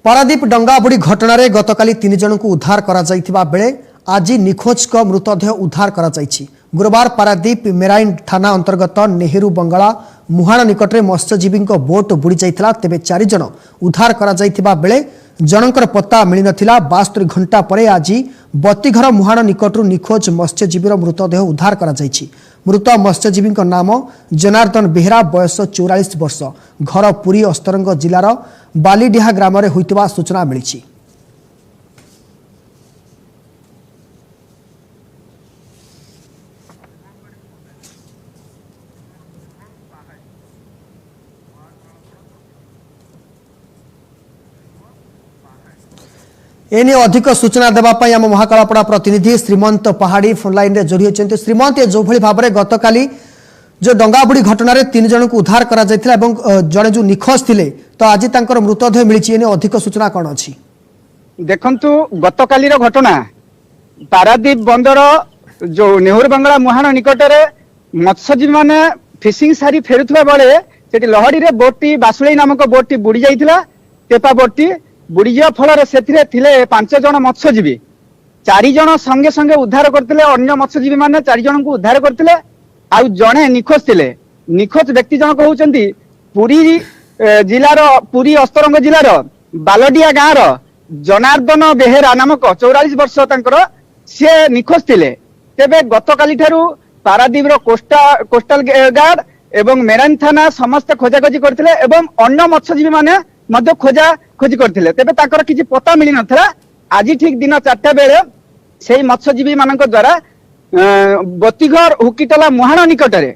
पारादीप डंगा बुड़ी घटना रे गतकाली 3 जन को उद्धार करा जाइथिबा बेले आज निखोज का मृतदेह उद्धार करा जाइछि। गुरुवार पारादीप मेराइन थाना अंतर्गत नेहरू बंगाला मुहाण निकटरे मत्स्यजीवी बोट बुड़ी जाइथिला। तेबे 4 जन उद्धार करा जाइथिबा बेले जनकर पत्ता मिली नथिला। 72 घंटा परे आज बत्तीघर मुहाण निकटरू निखोज मत्स्यजीवी मृतदेह उद्धार करा जाइछि। मृत मत्स्यजीवी नाम जनार्दन बेहरा, बयस 44 वर्ष, घर पुरी अस्तरंग जिलार बालीडिहा ग्राम रे होइतिबा सूचना मिली। एने अधिक सूचना देवाई आम महाकालपड़ा प्रतिनिधि श्रीमंत पहाड़ी फोनलाइन रे जोड़ी होती। श्रीमंत जो भली भाव में गतकाली जो डंगाबुड़ी घटना रे 3 जन को उद्धार करा जायथिला एवं जने जो निखोज थिले तो आज तांकर मृतदेह मिली। एने अधिक सूचना कौन अच्छी देखंतु गतकाली रो घटना पारादीप बंदर जो नेहरू बंगला मुहाण निकटरे मत्स्यजीवी माने फिशिंग सारी फेरुथबा बेले सेठी लहड़ी रे बोटटी बासुळई नामक बोटटी बुड़ी जाइथिला। टेपा बोटटी बुड़ी जा फल से 5 जन मत्स्यजीवी 4 जन संगे संगे उद्धार करते। अन्य मत्स्यजीवी माने 4 जन को उद्धार करते। आउ जड़े निखोज थे। निखोज व्यक्ति जनक होउचंती पुरी जिलार पुरी अस्तरंग जिलार बालडिया गाँव जनार्दन बेहेरा नामक 44 वर्ष तांकर से निखोज थे। तेबे गतकाली ठारू पारादीप कोस्टाल गार्ड एवं मेराइन थाना समस्त खोजाखोजी करते एवं अन्य मत्स्यजीवी माने मध्य खोजा खोजी करथिले। तेबे ताकर किछि पता मिली नथला। आज ठीक दिन 4टा बेले सेही मत्स्यजीवी मानक द्वारा बत्तीघर हुकीटला मुहाण निकटरे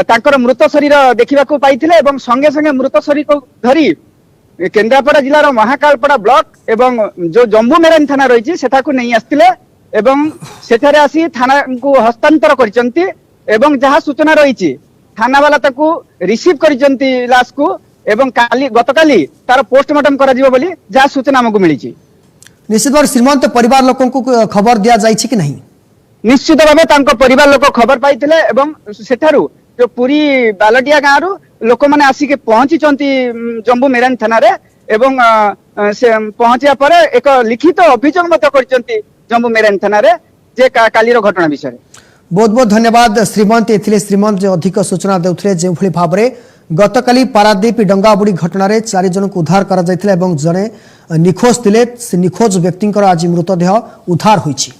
ताकर मृत शरीर देखिबाकू पाइथिले एवं संगे संगे मृत शरीर को धरी केन्द्रापड़ा जिलार महाकालपड़ा ब्लॉक एवं जो जम्बू मेराइन थाना रही सेठाकू नहीं आसथिले एवं सेठारे आसी थाना को हस्तांतर करिसंती एवं जहाँ सूचना रही थाना वाला ताकू रिसीव करिसंती लाश को एवं गतकाली तार पोस्टमार्टम करा जिवो बोली जहाँ सूचना हमको मिली। निश्चित भाव श्रीमंत परिवार लोक को खबर दिया जाइछि कि नहीं? निश्चित भाव तांको परिवार लोक खबर पाइथिले एवं सेठारू जो पूरी बालडिया गाँव रु लोक माने आसिके पहुंची जम्बू मेराइन थाना रे एवं से पहुंचिया परे एक लिखित अभियोग मत करचंती जम्बू मेराइन थाना रे जे काली रो घटना विषय। बहुत बहुत धन्यवाद श्रीमंत। एथिले श्रीमंत जो अधिक सूचना देउथले जे भली भाव रे गतकाली पारादीप डंगाबुड़ी घटना रे 4 जन को उद्धार करा जायथिला एवं जने निखोज थिले। से निखोज व्यक्ति आज मृतदेह उद्धार होईछि।